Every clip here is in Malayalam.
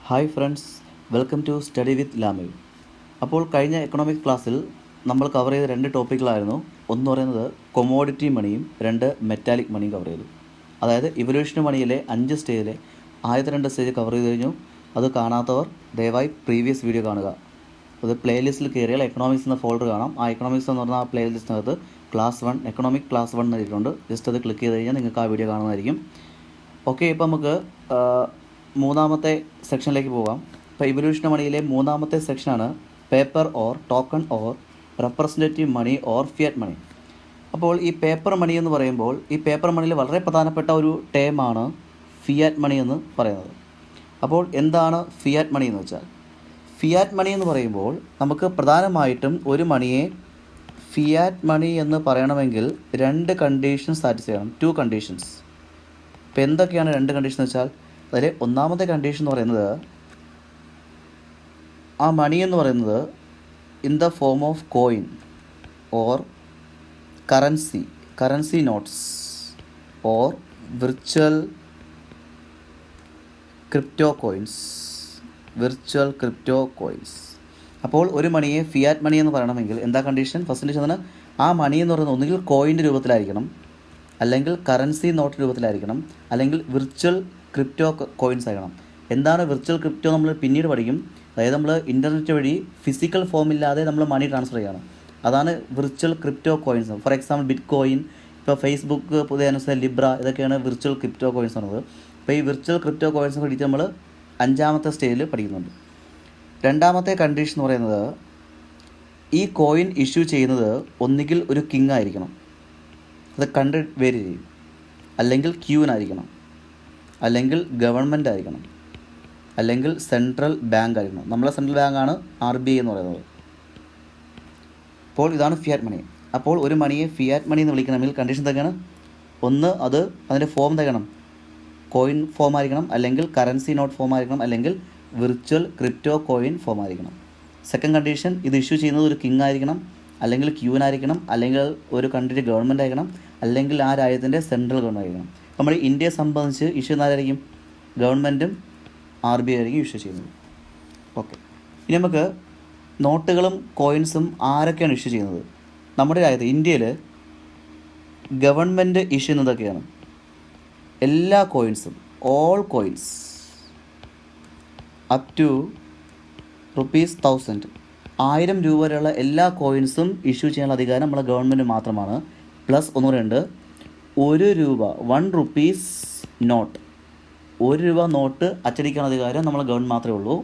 Hi friends, welcome to study with ലാമിൽ. അപ്പോൾ കഴിഞ്ഞ എക്കണോമിക് ക്ലാസ്സിൽ നമ്മൾ കവർ ചെയ്ത രണ്ട് ടോപ്പിക്കുകളായിരുന്നു. ഒന്ന് പറയുന്നത് കൊമോഡിറ്റി മണിയും, രണ്ട് മെറ്റാലിക് മണിയും കവർ ചെയ്തു. അതായത് ഇവല്യൂഷൻ മണിയിലെ 5 സ്റ്റേജിലെ ആദ്യത്തെ 2 സ്റ്റേജ് കവർ ചെയ്ത് കഴിഞ്ഞു. അത് കാണാത്തവർ ദയവായി പ്രീവിയസ് വീഡിയോ കാണുക. അത് പ്ലേലിസ്റ്റിൽ കയറിയാൽ എക്കണോമിക്സ് എന്ന ഫോൾഡർ കാണാം. ആ എക്കണോമിക്സ് എന്ന് പറഞ്ഞാൽ ആ പ്ലേലിസ്റ്റിനകത്ത് ക്ലാസ് 1 എക്കണോമിക് ക്ലാസ് 1 എഴുതിയിട്ടുണ്ട്. ജസ്റ്റ് അത് ക്ലിക്ക് ചെയ്ത് കഴിഞ്ഞാൽ നിങ്ങൾക്ക് ആ വീഡിയോ കാണുന്നതായിരിക്കും. ഓക്കെ, ഇപ്പോൾ നമുക്ക് മൂന്നാമത്തെ സെക്ഷനിലേക്ക് പോകാം. ഇപ്പോൾ ഇവല്യൂഷൻ മണിയിലെ മൂന്നാമത്തെ സെക്ഷനാണ് paper or token or representative money or fiat money. അപ്പോൾ ഈ പേപ്പർ മണി എന്ന് പറയുമ്പോൾ ഈ പേപ്പർ മണിയിൽ വളരെ പ്രധാനപ്പെട്ട ഒരു ടേമാണ് ഫിയാറ്റ് മണി എന്ന് പറയുന്നത്. അപ്പോൾ എന്താണ് ഫിയാറ്റ് മണി എന്ന് വെച്ചാൽ, ഫിയാറ്റ് മണി എന്ന് പറയുമ്പോൾ നമുക്ക് പ്രധാനമായിട്ടും ഒരു മണിയെ ഫിയാറ്റ് മണി എന്ന് പറയണമെങ്കിൽ 2 കണ്ടീഷൻസ് സാറ്റിസ്ഫൈ ചെയ്യണം. 2 കണ്ടീഷൻസ്. ഇപ്പോൾ എന്തൊക്കെയാണ് 2 കണ്ടീഷൻ എന്ന് വെച്ചാൽ, അതിൽ ഒന്നാമത്തെ കണ്ടീഷൻ എന്ന് പറയുന്നത് ആ മണി എന്ന് പറയുന്നത് in the form of coin or currency notes or virtual crypto coins. അപ്പോൾ ഒരു മണിയെ ഫിയാറ്റ് മണി എന്ന് പറയണമെങ്കിൽ എന്താ കണ്ടീഷൻ? ഫസ്റ്റ് കണ്ടീഷൻ ആണ് ആ മണി എന്ന് പറയുന്നത് ഒന്നുകിൽ കോയിൻ്റെ രൂപത്തിലായിരിക്കണം, അല്ലെങ്കിൽ കറൻസി നോട്ട് രൂപത്തിലായിരിക്കണം, അല്ലെങ്കിൽ വിർച്വൽ ക്രിപ്റ്റോ കോയിൻസ് ആകണം. എന്താണ് വിർച്വൽ ക്രിപ്റ്റോ നമ്മൾ പിന്നീട് പഠിക്കും. അതായത് നമ്മൾ ഇൻ്റർനെറ്റ് വഴി ഫിസിക്കൽ ഫോമില്ലാതെ നമ്മൾ മണി ട്രാൻസ്ഫർ ചെയ്യണം. അതാണ് virtual crypto coins. For example bit coin, ഇപ്പോൾ ഫേസ്ബുക്ക് പുതിയ അനുസരിച്ച് ലിബ്ര, ഇതൊക്കെയാണ് വിർച്വൽ ക്രിപ്റ്റോ കോയിൻസ് എന്നത്. അപ്പോൾ ഈ വിർച്വൽ ക്രിപ്റ്റോ കോയിൻസ് പഠിച്ച് നമ്മൾ 5ാമത്തെ സ്റ്റേജിൽ പഠിക്കുന്നുണ്ട്. രണ്ടാമത്തെ കണ്ടീഷൻ എന്ന് പറയുന്നത് ഈ കോയിൻ ഇഷ്യൂ ചെയ്യുന്നത് ഒന്നുകിൽ ഒരു കിങ് ആയിരിക്കണം, അത് കണ്ട് വേരി ചെയ്യും, അല്ലെങ്കിൽ ക്യൂനായിരിക്കണം, അല്ലെങ്കിൽ ഗവൺമെൻറ് ആയിരിക്കണം, അല്ലെങ്കിൽ സെൻട്രൽ ബാങ്ക് ആയിരിക്കണം. നമ്മളെ സെൻട്രൽ ബാങ്കാണ് RBI എന്ന് പറയുന്നത്. അപ്പോൾ ഇതാണ് ഫിയാറ്റ് മണി. അപ്പോൾ ഒരു മണിയെ ഫിയാറ്റ് മണി എന്ന് വിളിക്കണമെങ്കിൽ കണ്ടീഷൻ എന്തൊക്കെയാണ്? ഒന്ന്, അത് അതിൻ്റെ ഫോം എന്തൊക്കെയാണ്? കോയിൻ ഫോം ആയിരിക്കണം, അല്ലെങ്കിൽ കറൻസി നോട്ട് ഫോം ആയിരിക്കണം, അല്ലെങ്കിൽ വിർച്വൽ ക്രിപ്റ്റോ കോയിൻ ഫോം ആയിരിക്കണം. സെക്കൻഡ് കണ്ടീഷൻ, ഇത് ഇഷ്യൂ ചെയ്യുന്നത് ഒരു കിങ് ആയിരിക്കണം, അല്ലെങ്കിൽ ക്യൂനായിരിക്കണം, അല്ലെങ്കിൽ ഒരു കൺട്രിയുടെ ഗവൺമെൻറ് ആയിരിക്കണം, അല്ലെങ്കിൽ ആ രാജ്യത്തിൻ്റെ സെൻട്രൽ ഗവൺമെൻറ് ആയിരിക്കണം. നമ്മൾ ഇന്ത്യയെ സംബന്ധിച്ച് ഇഷ്യൂ ആരായിരിക്കും? ഗവൺമെൻറ്റും RBI ആയിരിക്കും ഇഷ്യൂ ചെയ്യുന്നത്. ഓക്കെ, ഇനി നമുക്ക് നോട്ടുകളും കോയിൻസും ആരൊക്കെയാണ് ഇഷ്യൂ ചെയ്യുന്നത്? നമ്മുടെ രാജ്യത്ത് ഇന്ത്യയിൽ ഗവൺമെൻറ് ഇഷ്യൂ ചെയ്യുന്നതൊക്കെയാണ് എല്ലാ കോയിൻസും, ഓൾ കോയിൻസ് അപ് ടു ₹1000, 1000 രൂപ വരെയുള്ള എല്ലാ കോയിൻസും ഇഷ്യൂ ചെയ്യാനുള്ള അധികാരം നമ്മളെ ഗവൺമെൻറ് മാത്രമാണ്. പ്ലസ് ഒന്നുകൂടെ, 1 രൂപ 1 rupees നോട്ട്, 1 രൂപ നോട്ട് അച്ചടിക്കാനുള്ള അധികാരം നമ്മളെ ഗവൺമെൻറ് മാത്രമേ ഉള്ളൂ.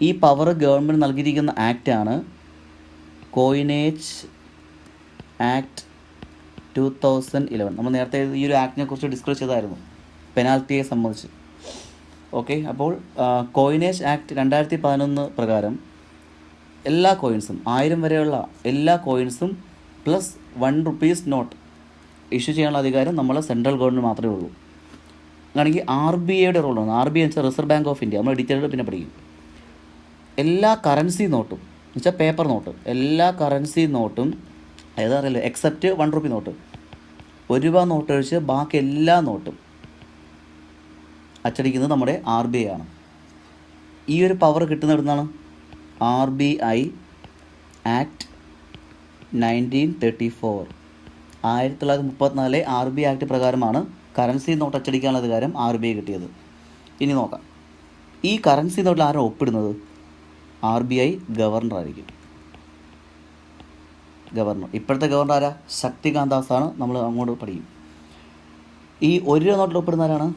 ഈ പവർ ഗവൺമെൻറ് നൽകിയിരിക്കുന്ന ആക്റ്റാണ് കോയിനേജ് ആക്ട് 2011. നമ്മൾ നേരത്തെ ഈ ഒരു ആക്ടിനെ കുറിച്ച് ഡിസ്കസ് ചെയ്തായിരുന്നു, പെനാൽറ്റിയെ സംബന്ധിച്ച്. ഓക്കെ, അപ്പോൾ കോയിനേജ് ആക്ട് 2011 പ്രകാരം എല്ലാ കോയിൻസും 1000 വരെയുള്ള എല്ലാ കോയിൻസും പ്ലസ് 1 rupees നോട്ട് ഇഷ്യൂ ചെയ്യാനുള്ള അധികാരം നമ്മളെ സെൻട്രൽ ഗവൺമെൻറ് മാത്രമേ ഉള്ളൂ. അങ്ങനെയാണെങ്കിൽ RBIയുടെ റോളാണ്. RBI എന്ന് വെച്ചാൽ റിസർവ് ബാങ്ക് ഓഫ് ഇന്ത്യ. നമ്മൾ ഡീറ്റെയിൽഡ് പിന്നെ പഠിക്കും. എല്ലാ കറൻസി നോട്ടും എന്ന് വെച്ചാൽ പേപ്പർ നോട്ട്, എല്ലാ കറൻസി നോട്ടും ഏതാ അറിയില്ല, എക്സെപ്റ്റ് 1 rupee നോട്ട്, 1 രൂപ നോട്ട് ഒഴിച്ച് ബാക്കി എല്ലാ നോട്ടും അച്ചടിക്കുന്നത് നമ്മുടെ RBI ആണ്. ഈ ഒരു പവർ കിട്ടുന്ന എവിടുന്നാണ്? RBI ആക്ട് 1934, 1934 RBI ആക്ട് പ്രകാരമാണ് കറൻസി നോട്ട് അച്ചടിക്കാനുള്ള അധികാരം RBI കിട്ടിയത്. ഇനി നോക്കാം, ഈ കറൻസി നോട്ടിൽ ആരാണ് ഒപ്പിടുന്നത്? RBI ഗവർണർ ആയിരിക്കും. ഗവർണർ, ഇപ്പോഴത്തെ ഗവർണർ ആരാ? ശക്തികാന്ത് ദാസാണ്. നമ്മൾ അങ്ങോട്ട് പഠിക്കും. ഈ 1 രൂപ നോട്ടിൽ ഒപ്പിടുന്ന ആരാണ്?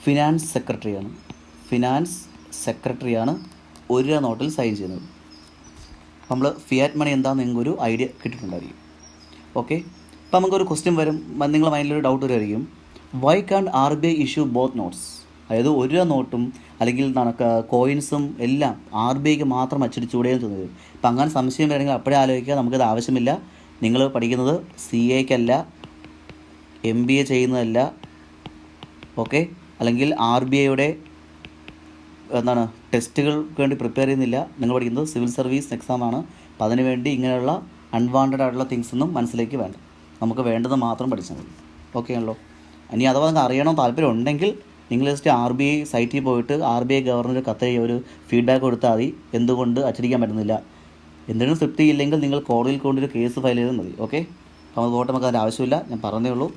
ഫിനാൻസ് സെക്രട്ടറിയാണ് 1 രൂപ നോട്ടിൽ സൈൻ ചെയ്യുന്നത്. നമ്മൾ ഫിയാറ്റ് മണി എന്താണെന്ന് നിങ്ങൾക്കൊരു ഐഡിയ കിട്ടിയിട്ടുണ്ടായിരിക്കും. ഓക്കെ, ഇപ്പോൾ നമുക്കൊരു ക്വസ്റ്റ്യൻ വരും, നിങ്ങളുടെ മൈൻഡിലൊരു ഡൗട്ട് വരുമായിരിക്കും, വൈ കാൺ RBI ഇഷ്യൂ ബോത്ത് നോട്ട്സ്? അതായത് 1 രൂപ നോട്ടും അല്ലെങ്കിൽ കോയിൻസും എല്ലാം RBIക്ക് മാത്രം അച്ചടിച്ചുകൂടെയെന്ന് തോന്നുന്നത്. ഇപ്പം അങ്ങനെ സംശയം വരണമെങ്കിൽ അപ്പോഴേ ആലോചിക്കുക, നമുക്കത് ആവശ്യമില്ല. നിങ്ങൾ പഠിക്കുന്നത് CAക്കല്ല, MBA ചെയ്യുന്നതല്ല, ഓക്കെ, അല്ലെങ്കിൽ RBIയുടെ ടെസ്റ്റുകൾക്ക് വേണ്ടി പ്രിപ്പയർ ചെയ്യുന്നില്ല. നിങ്ങൾ പഠിക്കുന്നത് സിവിൽ സർവീസ് എക്സാമാണ്. അപ്പം അതിന് വേണ്ടി ഇങ്ങനെയുള്ള അൺവാണ്ടഡ് ആയിട്ടുള്ള തിങ്സ് ഒന്നും മനസ്സിലേക്ക് വേണ്ട. നമുക്ക് വേണ്ടത് മാത്രം പഠിച്ചാൽ മതി. ഓക്കെ ആണല്ലോ? ഇനി അഥവാ നിങ്ങൾക്ക് അറിയണം താല്പര്യം ഉണ്ടെങ്കിൽ നിങ്ങൾ ജസ്റ്റ് RBI സൈറ്റിൽ പോയിട്ട് RBI ഗവർണർ കത്ത് ഒരു ഫീഡ്ബാക്ക് കൊടുത്താൽ മതി എന്തുകൊണ്ട് അച്ചടിക്കാൻ പറ്റുന്നില്ല. എന്തെങ്കിലും തൃപ്തി ഇല്ലെങ്കിൽ നിങ്ങൾ കോടതിയിൽ കൊണ്ടൊരു കേസ് ഫയൽ ചെയ്താൽ മതി. ഓക്കെ, അപ്പോൾ അതുകൊണ്ട് നമുക്ക് അതിൻ്റെ ആവശ്യമില്ല, ഞാൻ പറഞ്ഞേ ഉള്ളൂ.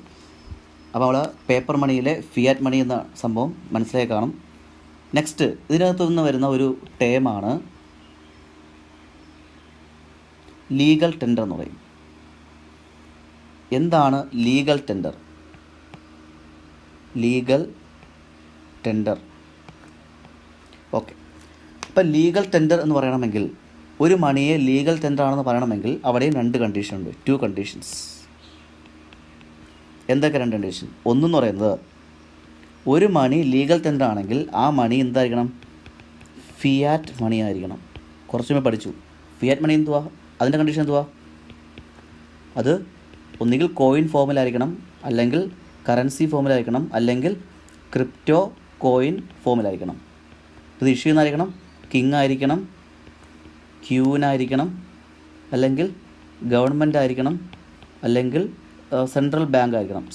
അപ്പോൾ അവൾ പേപ്പർ മണിയിലെ ഫിയാറ്റ് മണി എന്ന സംഭവം മനസ്സിലായി കാണും. നെക്സ്റ്റ് ഇതിനകത്ത് നിന്ന് വരുന്ന ഒരു ടേമാണ് ലീഗൽ ടെൻഡർ എന്ന് പറയും. എന്താണ് legal tender? Legal tender. Okay, ഇപ്പം ലീഗൽ ടെൻഡർ എന്ന് പറയണമെങ്കിൽ, ഒരു മണിയെ ലീഗൽ ടെൻഡർ ആണെന്ന് പറയണമെങ്കിൽ അവിടെയും 2 കണ്ടീഷൻ ഉണ്ട്, 2 കണ്ടീഷൻസ്. എന്തൊക്കെ 2 കണ്ടീഷൻ? ഒന്നെന്ന് പറയുന്നത്, ഒരു മണി ലീഗൽ ടെൻഡർ ആണെങ്കിൽ ആ മണി എന്തായിരിക്കണം? ഫിയാറ്റ് മണി ആയിരിക്കണം. കുറച്ചുമേ പഠിച്ചു. ഫിയാറ്റ് മണി എന്തുവാ? അതിൻ്റെ കണ്ടീഷൻ എന്തുവാ? അത് ഒന്നുകിൽ കോയിൻ ഫോമിലായിരിക്കണം, അല്ലെങ്കിൽ കറൻസി ഫോമിലായിരിക്കണം, അല്ലെങ്കിൽ ക്രിപ്റ്റോ കോയിൻ ഫോമിലായിരിക്കണം. ഇത് ഇഷ്യൂ ചെയ്യുന്നതായിരിക്കണം കിങ് ആയിരിക്കണം, ക്യൂനായിരിക്കണം, അല്ലെങ്കിൽ ഗവൺമെൻറ് ആയിരിക്കണം, അല്ലെങ്കിൽ സെൻട്രൽ ബാങ്ക് ആയിരിക്കണം.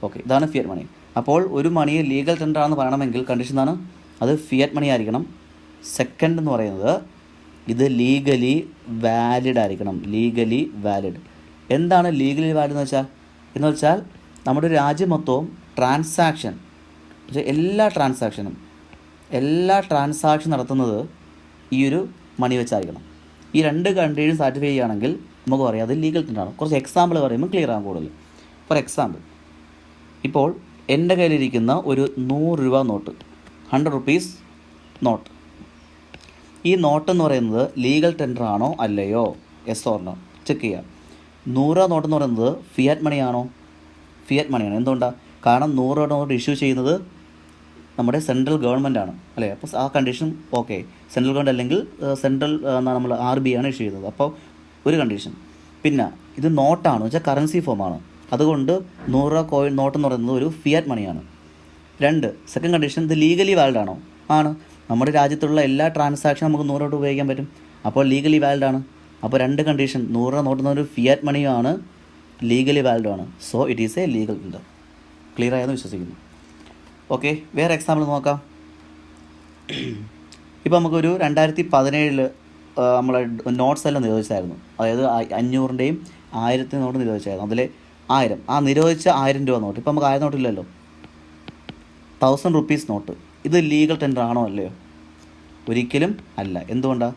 ഓക്കെ, ഇതാണ് ഫിയറ്റ് മണി. അപ്പോൾ ഒരു മണിയെ ലീഗൽ ടെൻഡർ ആണെന്ന് പറയണമെങ്കിൽ കണ്ടീഷൻ ആണ് അത് ഫിയറ്റ് മണി ആയിരിക്കണം. സെക്കൻഡ് എന്ന് പറയുന്നത് ഇത് ലീഗലി വാലിഡ് ആയിരിക്കണം. Legally valid. എന്താണ് ലീഗലി വാലിഡ് എന്ന് വെച്ചാൽ നമ്മുടെ രാജ്യം മൊത്തവും ട്രാൻസാക്ഷൻ നടത്തുന്നത് ഈ ഒരു മണി വെച്ചായിരിക്കണം. ഈ 2 കണ്ടീഷൻ സാറ്റിസ്ഫൈ ചെയ്യുകയാണെങ്കിൽ നമുക്ക് പറയാം അത് ലീഗൽ ടെൻഡറാണ്. കുറച്ച് എക്സാമ്പിൾ പറയുമ്പോൾ ക്ലിയർ ആകും കൂടുതൽ. ഫോർ എക്സാമ്പിൾ, ഇപ്പോൾ എൻ്റെ കയ്യിലിരിക്കുന്ന ഒരു 100 രൂപ നോട്ട്, 100 റുപ്പീസ് നോട്ട്. ഈ നോട്ടെന്ന് പറയുന്നത് ലീഗൽ ടെൻഡർ ആണോ അല്ലയോ? യെസ് ഓർ നോ ചെക്ക് ചെയ്യാം. 100 രൂപ നോട്ടെന്ന് പറയുന്നത് ഫിയാറ്റ് മണിയാണോ? ഫിയാറ്റ് മണിയാണ്. എന്തുകൊണ്ടാണ്? കാരണം 100 രൂപ നോട്ട് ഇഷ്യൂ ചെയ്യുന്നത് നമ്മുടെ സെൻട്രൽ ഗവൺമെൻറ് ആണ് അല്ലേ? അപ്പോൾ ആ കണ്ടീഷൻ ഓക്കെ. സെൻട്രൽ ഗവൺമെൻറ് അല്ലെങ്കിൽ നമ്മൾ RBI ആണ് ഇഷ്യൂ ചെയ്യുന്നത്. അപ്പോൾ ഒരു കണ്ടീഷൻ. പിന്നെ ഇത് നോട്ടാണ് വെച്ചാൽ കറൻസി ഫോമാണ്, അതുകൊണ്ട് 100 രൂപ കോയിൻ നോട്ടെന്ന് പറയുന്നത് ഒരു ഫിയാറ്റ് മണിയാണ്. 2 സെക്കൻഡ് കണ്ടീഷൻ, ഇത് ലീഗലി വാലിഡ് ആണോ? ആണ്. നമ്മുടെ രാജ്യത്തുള്ള എല്ലാ ട്രാൻസാക്ഷനും നമുക്ക് 100 രൂപ ഉപയോഗിക്കാൻ പറ്റും. അപ്പോൾ ലീഗലി വാലിഡ് ആണ്. അപ്പോൾ 2 കണ്ടീഷൻ, 100 രൂപ നോട്ടുന്ന ഒരു ഫിയാറ്റ് മണിയാണ്, ലീഗലി വാലിഡ് ആണ്. So it is A legal tender. Clear ആയെന്ന് വിശ്വസിക്കുന്നു. ഓക്കെ, വേറെ എക്സാമ്പിൾ നോക്കാം. ഇപ്പോൾ നമുക്കൊരു 2017 നമ്മളെ നോട്ട്സ് എല്ലാം നിരോധിച്ചായിരുന്നു. അതായത് 500-ൻ്റെയും 1000 നോട്ട് നിരോധിച്ചായിരുന്നു. അതിൽ 1000 ആ നിരോധിച്ച 1000 രൂപ നോട്ട്. ഇപ്പോൾ നമുക്ക് 1000 നോട്ടില്ലല്ലോ, 1000 റുപ്പീസ് നോട്ട്. ഇത് ലീഗൽ ടെൻഡർ ആണോ അല്ലയോ? ഒരിക്കലും അല്ല. എന്തുകൊണ്ടാണ്?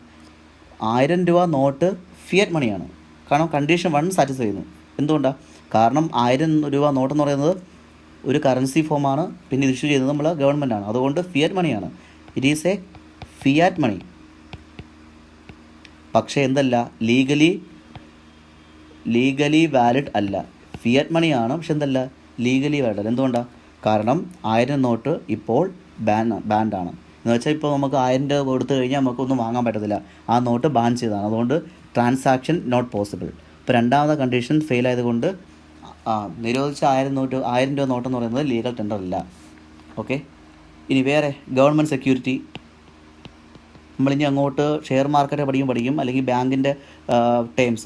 1000 രൂപ നോട്ട് ഫിയറ്റ് മണിയാണ്. കാരണം കണ്ടീഷൻ 1 സാറ്റിസ്ഫൈ ചെയ്യുന്നു. എന്തുകൊണ്ടാണ്? കാരണം 1000 രൂപ നോട്ടെന്ന് പറയുന്നത് ഒരു കറൻസി ഫോമാണ്, പിന്നെ ഇത് ഇഷ്യൂ ചെയ്യുന്നത് നമ്മൾ ഗവൺമെൻറ്റാണ്. അതുകൊണ്ട് ഫിയറ്റ് മണിയാണ്. ഇറ്റ് ഈസ് എ ഫിയാറ്റ് മണി. പക്ഷേ എന്തല്ല, ലീഗലി വാലിഡ് അല്ല. ഫിയറ്റ് മണിയാണ്, പക്ഷെ എന്തല്ല, ലീഗലി വാലിഡ് അല്ല. എന്തുകൊണ്ടാണ്? കാരണം 1000 നോട്ട് ഇപ്പോൾ ബാൻഡാണ്. എന്ന് വെച്ചാൽ ഇപ്പോൾ നമുക്ക് 1000 രൂപ കൊടുത്തു കഴിഞ്ഞാൽ നമുക്കൊന്നും വാങ്ങാൻ പറ്റത്തില്ല. ആ നോട്ട് ബാൻ ചെയ്തതാണ്. അതുകൊണ്ട് ട്രാൻസാക്ഷൻ നോട്ട് പോസിബിൾ. ഇപ്പോൾ 2ാമത്തെ കണ്ടീഷൻ ഫെയിൽ ആയതുകൊണ്ട് നിരോധിച്ച 1000 രൂപ നോട്ടെന്ന് പറയുന്നത് ലീഗൽ ടെൻഡർ അല്ല. ഓക്കെ, ഇനി വേറെ ഗവൺമെൻറ് സെക്യൂരിറ്റി. നമ്മളിനി അങ്ങോട്ട് ഷെയർ മാർക്കറ്റ് പഠിക്കും, അല്ലെങ്കിൽ ബാങ്കിൻ്റെ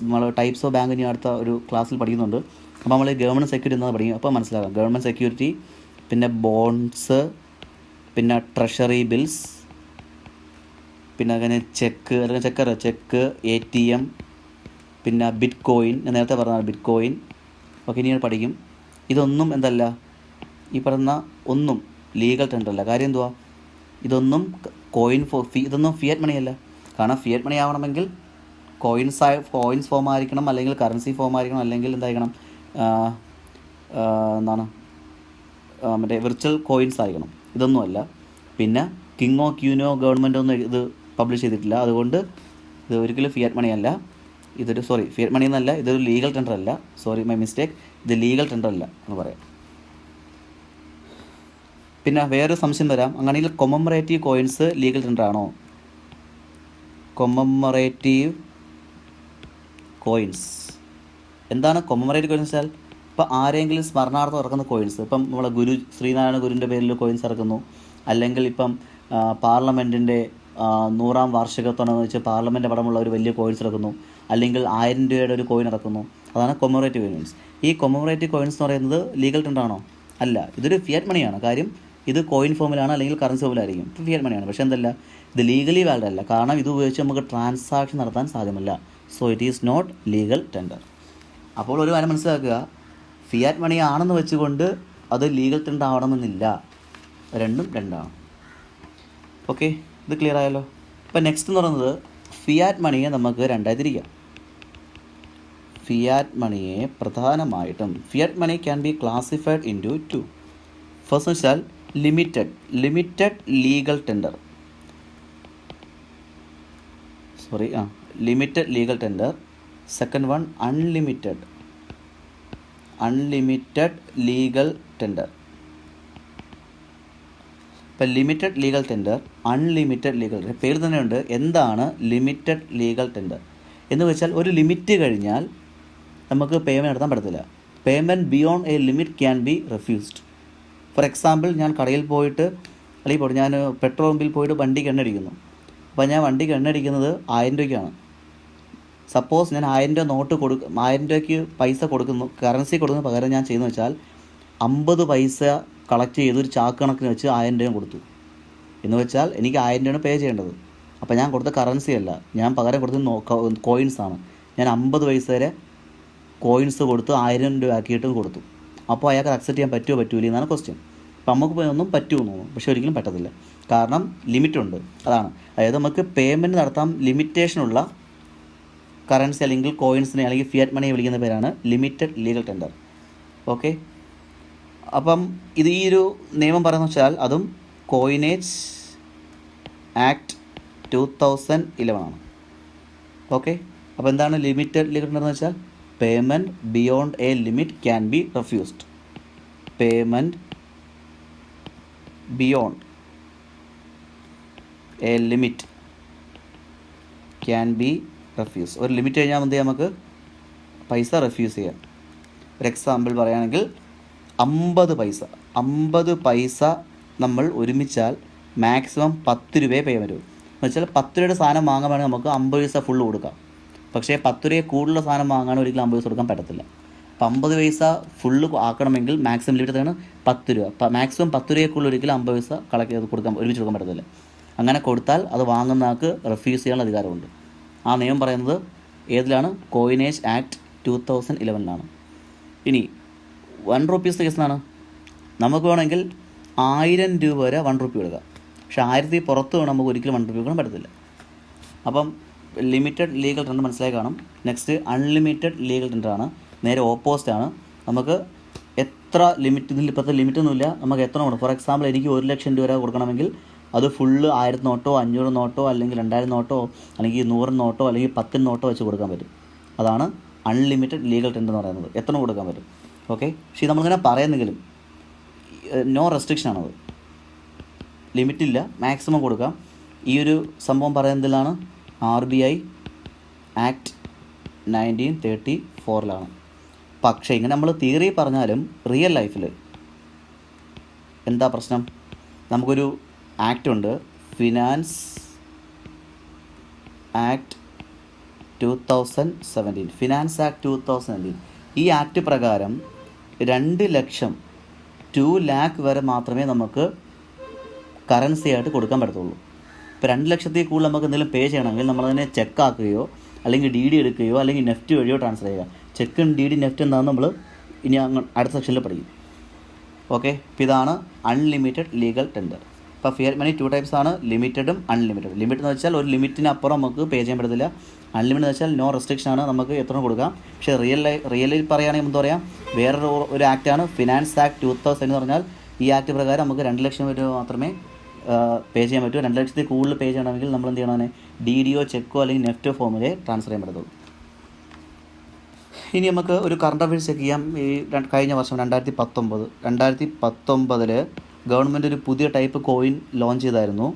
നമ്മൾ ടൈപ്സ് ഓഫ് ബാങ്ക് ഇനി അടുത്ത ഒരു ക്ലാസ്സിൽ പഠിക്കുന്നുണ്ട്. അപ്പോൾ നമ്മൾ ഗവൺമെൻറ് സെക്യൂരിറ്റി എന്നത് പഠിക്കും. അപ്പോൾ മനസ്സിലാക്കാം ഗവൺമെൻറ് സെക്യൂരിറ്റി, പിന്നെ ബോണ്ട്സ്, പിന്നെ ട്രഷറി ബിൽസ്, പിന്നെ അങ്ങനെ ചെക്ക് ATM, പിന്നെ ബിറ്റ് കോയിൻ. ഞാൻ നേരത്തെ പറഞ്ഞതാണ് ബിറ്റ് കോയിൻ. ഓക്കെ, ഇനി പഠിക്കും. ഇതൊന്നും എന്തല്ല, ഈ പറയുന്ന ഒന്നും ലീഗൽ ടെൻഡർ അല്ല. കാര്യം എന്തുവാ? ഇതൊന്നും ഇതൊന്നും ഫിയറ്റ് മണിയല്ല. കാരണം ഫിയറ്റ് മണി ആവണമെങ്കിൽ കോയിൻസ് ഫോം ആയിരിക്കണം, അല്ലെങ്കിൽ കറൻസി ഫോം ആയിരിക്കണം, അല്ലെങ്കിൽ എന്തായിരിക്കണം, മറ്റേ വിർച്വൽ കോയിൻസ് ആയിരിക്കണം. ഇതൊന്നുമല്ല. പിന്നെ കിങ്ങോ ക്യൂനോ ഗവൺമെൻറ് ഒന്നും ഇത് പബ്ലിഷ് ചെയ്തിട്ടില്ല. അതുകൊണ്ട് ഇത് ഒരിക്കലും ഫിയറ്റ് മണിയല്ല. ഫിയറ്റ് മണി എന്നല്ല, ഇതൊരു ലീഗൽ ടെൻഡർ അല്ല. My mistake. ഇത് ലീഗൽ ടെൻഡർ അല്ല എന്ന് പറയാം. പിന്നെ വേറൊരു സംശയം വരാം, അങ്ങനെയെങ്കിൽ കൊമമറേറ്റീവ് കോയിൻസ് ലീഗൽ ടെൻഡർ ആണോ? കൊമമറേറ്റീവ് കോയിൻസ് എന്താണ്? കൊമമറേറ്റീവ് കോയിൻസ് വെച്ചാൽ ഇപ്പോൾ ആരെങ്കിലും സ്മരണാർത്ഥം ഇറക്കുന്ന കോയിൻസ്. ഇപ്പം നമ്മളെ ശ്രീനാരായണ ഗുരുവിൻ്റെ പേരിൽ കോയിൻസ് ഇറക്കുന്നു, അല്ലെങ്കിൽ ഇപ്പം പാർലമെൻറ്റിൻ്റെ 100ാം വാർഷികത്തോടെന്ന് വെച്ച് പാർലമെൻറ്റ് പടമുള്ള ഒരു വലിയ കോയിൻസ് ഇറക്കുന്നു, അല്ലെങ്കിൽ 1000 രൂപയുടെ ഒരു കോയിൻ ഇറക്കുന്നു. അതാണ് കൊമമറേറ്റീവ് കോയിൻസ്. ഈ കൊമമറേറ്റീവ് കോയിൻസ് എന്ന് പറയുന്നത് ലീഗൽ ടെൻഡർ ആണോ? അല്ല, ഇതൊരു ഫിയറ്റ് മണിയാണ്. കാര്യം ഇത് കോയിൻ ഫോമിലാണ് അല്ലെങ്കിൽ കറൻസി ഫോമിലായിരിക്കും. ഇപ്പോൾ ഫിയറ്റ് മണിയാണ്. പക്ഷേ എന്തല്ല, ഇത് ലീഗലി വാലിഡ് അല്ല. കാരണം ഇത് ഉപയോഗിച്ച് നമുക്ക് ട്രാൻസാക്ഷൻ നടത്താൻ സാധ്യമല്ല. So it is not legal tender. അപ്പോൾ ഒരു കാര്യം മനസ്സിലാക്കുക, ഫിയാറ്റ് മണി ആണെന്ന് വെച്ചുകൊണ്ട് അത് ലീഗൽ ടെൻഡർ ആവണമെന്നില്ല. രണ്ടും രണ്ടാണ്. ഓക്കെ, ഇത് ക്ലിയർ ആയല്ലോ. ഇപ്പോൾ നെക്സ്റ്റ് എന്ന് പറയുന്നത് ഫിയാറ്റ് മണിയെ നമുക്ക് രണ്ടായി തിരിക്കാം. ഫിയാറ്റ് മണിയെ പ്രധാനമായിട്ടും fiat money can be classified in two. First വെച്ചാൽ limited legal tender. Limited legal tender. Second one unlimited legal tender. ഇപ്പം limited legal tender, unlimited legal tender, പേര് തന്നെയുണ്ട്. എന്താണ് ലിമിറ്റഡ് ലീഗൽ ടെൻഡർ എന്ന് വെച്ചാൽ ഒരു ലിമിറ്റ് കഴിഞ്ഞാൽ നമുക്ക് പേയ്മെൻറ്റ് നടത്താൻ പറ്റത്തില്ല. Payment beyond A limit can be refused. For example, ഞാൻ കടയിൽ പോയിട്ട് അല്ലെങ്കിൽ ഞാൻ പെട്രോൾ പമ്പിൽ പോയിട്ട് വണ്ടിക്ക് എണ്ണ അടിക്കുന്നു. അപ്പോൾ ഞാൻ വണ്ടിക്ക് എണ്ണ അടിക്കുന്നത് 1000 രൂപയ്ക്കാണ്. സപ്പോസ് ഞാൻ 1000 രൂപ നോട്ട് 1000 രൂപയ്ക്ക് പൈസ കൊടുക്കുന്നു, കറൻസി കൊടുക്കുന്ന പകരം ഞാൻ ചെയ്യുന്നത് വെച്ചാൽ 50 പൈസ കളക്ട് ചെയ്ത് ഒരു ചാക്ക് കണക്കിന് വെച്ച് 1000 രൂപ കൊടുത്തു എന്ന് വെച്ചാൽ എനിക്ക് 1000 രൂപയാണ് പേ ചെയ്യേണ്ടത്. അപ്പോൾ ഞാൻ കൊടുത്ത കറൻസി അല്ല, ഞാൻ പകരം കൊടുത്തത് കോയിൻസാണ്. ഞാൻ 50 പൈസ വരെ കോയിൻസ് കൊടുത്ത് 1000 രൂപ ആക്കിയിട്ട് കൊടുത്തു. അപ്പോൾ അയാൾക്ക് അക്സെപ്റ്റ് ചെയ്യാൻ പറ്റുമോ എന്നാണ് ക്വസ്റ്റ്യൻ. അപ്പോൾ നമുക്ക് ഒന്നും പറ്റുമെന്ന് തോന്നും, പക്ഷേ ഒരിക്കലും പറ്റത്തില്ല. കാരണം ലിമിറ്റുണ്ട്. അതാണ്, അതായത് നമുക്ക് പേയ്മെൻറ്റ് നടത്താൻ ലിമിറ്റേഷനുള്ള കറൻസി അല്ലെങ്കിൽ കോയിൻസിനെ അല്ലെങ്കിൽ ഫിയാറ്റ് മണിയെ വിളിക്കുന്ന പേരാണ് ലിമിറ്റഡ് ലീഗൽ ടെൻഡർ. ഓക്കെ, അപ്പം ഇത് ഈ ഒരു നിയമം പറയുന്നത് വെച്ചാൽ അതും കോയിനേജ് ആക്ട് 2011 ആണ്. ഓക്കെ, അപ്പോൾ എന്താണ് ലിമിറ്റഡ് ലീഗൽ ടെൻഡർ എന്ന് വെച്ചാൽ payment beyond A limit can be refused. Payment beyond A limit can be refuse. ഒരു ലിമിറ്റ് കഴിഞ്ഞാൽ എന്ത് ചെയ്യാം, നമുക്ക് പൈസ റെഫ്യൂസ് ചെയ്യാം. ഒരു എക്സാമ്പിൾ പറയുകയാണെങ്കിൽ 50 പൈസ നമ്മൾ ഒരുമിച്ചാൽ മാക്സിമം 10 രൂപയെ പേ വരും. എന്ന് വെച്ചാൽ 10 രൂപയുടെ സാധനം വാങ്ങാൻ വേണമെങ്കിൽ നമുക്ക് 50 പൈസ ഫുള്ള് കൊടുക്കാം. പക്ഷേ 10 രൂപയെ കൂടുതലുള്ള സാധനം വാങ്ങാൻ ഒരിക്കലും 50 പൈസ കൊടുക്കാൻ പറ്റത്തില്ല. അപ്പോൾ 50 പൈസ ഫുള്ള് ആക്കണമെങ്കിൽ മാക്സിമം ലിമിറ്റ് 10 രൂപ. മാക്സിമം 10 രൂപയ്ക്കുള്ള ഒരിക്കലും 50 പൈസ കളക്ട് ചെയ്ത് ഒരുമിച്ച് കൊടുക്കാൻ പറ്റത്തില്ല. അങ്ങനെ കൊടുത്താൽ അത് വാങ്ങുന്ന ആൾക്ക് റെഫ്യൂസ് ചെയ്യാനുള്ള അധികാരമുണ്ട്. ആ നിയമം പറയുന്നത് ഏതിലാണ്? കോയിനേജ് ആക്ട് 2011 ഇനി 1 റുപ്പീസ് കേസിനാണ്. നമുക്ക് വേണമെങ്കിൽ 1000 രൂപ വരെ 1 റുപ്പി കൊടുക്കാം. പക്ഷേ 1000 പുറത്ത് വേണം നമുക്ക് ഒരിക്കലും 1 റുപ്പി കൊടുക്കാൻ പറ്റത്തില്ല. അപ്പം ലിമിറ്റഡ് ലീഗൽ ടെൻഡർ മനസ്സിലായി കാണും. നെക്സ്റ്റ് അൺലിമിറ്റഡ് ലീഗൽ ടെൻഡറാണ്. നേരെ ഓപ്പോസിറ്റാണ്. നമുക്ക് എത്ര ലിമിറ്റ്, ഇതിൽ ഇപ്പോഴത്തെ ലിമിറ്റൊന്നുമില്ല, നമുക്ക് എത്ര വേണം. ഫോർ എക്സാമ്പിൾ, എനിക്ക് 1 ലക്ഷം രൂപ കൊടുക്കണമെങ്കിൽ അത് ഫുള്ള് 1000 നോട്ടോ 500 നോട്ടോ അല്ലെങ്കിൽ 2000 നോട്ടോ അല്ലെങ്കിൽ 100 നോട്ടോ അല്ലെങ്കിൽ 10 നോട്ടോ വെച്ച് കൊടുക്കാൻ പറ്റും. അതാണ് അൺലിമിറ്റഡ് ലീഗൽ ടെൻഡർ എന്ന് പറയുന്നത്. എത്ര കൊടുക്കാൻ പറ്റും. ഓക്കെ, പക്ഷേ നമ്മളിങ്ങനെ പറയുന്നെങ്കിലും നോ റെസ്ട്രിക്ഷൻ ആണത്. ലിമിറ്റില്ല, മാക്സിമം കൊടുക്കാം. ഈ ഒരു സംഭവം പറയുന്നതിലാണ് RBI ആക്ട് 1934 പക്ഷേ ഇങ്ങനെ നമ്മൾ തിയറി പറഞ്ഞാലും റിയൽ ലൈഫിൽ എന്താ പ്രശ്നം? നമുക്കൊരു ആക്ട് ഉണ്ട്, ഫിനാൻസ് ആക്ട് 2017. Finance act 2017. ഈ ആക്ട് പ്രകാരം 2 ലക്ഷം 2 ലാക്ക് വരെ മാത്രമേ നമുക്ക് കറൻസി ആയിട്ട് കൊടുക്കാൻ പറ്റത്തുള്ളൂ. ഇപ്പോൾ 2 ലക്ഷത്തിൽ കൂടുതൽ നമുക്ക് എന്തെങ്കിലും പേ ചെയ്യണമെങ്കിൽ നമ്മളതിനെ ചെക്കാക്കുകയോ അല്ലെങ്കിൽ DD എടുക്കുകയോ അല്ലെങ്കിൽ നെഫ്റ്റ് വഴിയോ ട്രാൻസ്ഫർ ചെയ്യുക. ചെക്കും DD നെഫ്റ്റ് എന്താണെന്ന് നമ്മൾ ഇനി അടുത്ത സെക്ഷനിൽ പഠിക്കും. ഓക്കെ, അപ്പോൾ ഇതാണ് അൺലിമിറ്റഡ് ലീഗൽ ടെൻഡർ. ഇപ്പോൾ ഫിയറ്റ് മണി 2 ടൈപ്സ് ആണ്, ലിമിറ്റഡും അൺലിമിറ്റഡ്. ലിമിറ്റ് എന്ന് വെച്ചാൽ ഒരു ലിമിറ്റിനപ്പുറം നമുക്ക് പേ ചെയ്യാൻ പറ്റത്തില്ല. അൺലിമിറ്റഡ് എന്ന് വെച്ചാൽ നോ റെസ്ട്രിക്ഷൻ ആണ്, നമുക്ക് എത്ര കൊടുക്കാം. പക്ഷേ റിയലിൽ പറയുകയാണെങ്കിൽ എന്താ പറയുക, വേറൊരു ആക്റ്റാണ് ഫിനാൻസ് ആക്ട് 2000 എന്ന് പറഞ്ഞാൽ ഈ ആക്ട് പ്രകാരം നമുക്ക് 2 ലക്ഷം രൂപ മാത്രമേ പേ ചെയ്യാൻ പറ്റൂ. 2 ലക്ഷത്തിൽ കൂടുതൽ പേ ചെയ്യണമെങ്കിൽ നമ്മൾ എന്ത് ചെയ്യണം, DDയോ ചെക്കോ അല്ലെങ്കിൽ നെഫ്റ്റോ ഫോമിലെ ട്രാൻസ്ഫർ ചെയ്യാൻ പറ്റത്തുള്ളൂ. ഇനി നമുക്ക് ഒരു കറണ്ട് അഫയേഴ്സ് ചെക്ക് ചെയ്യാം. ഈ കഴിഞ്ഞ വർഷം 2019 ഗവൺമെൻറ് ഒരു പുതിയ ടൈപ്പ് കോയിൻ ലോഞ്ച് ചെയ്തായിരുന്നു.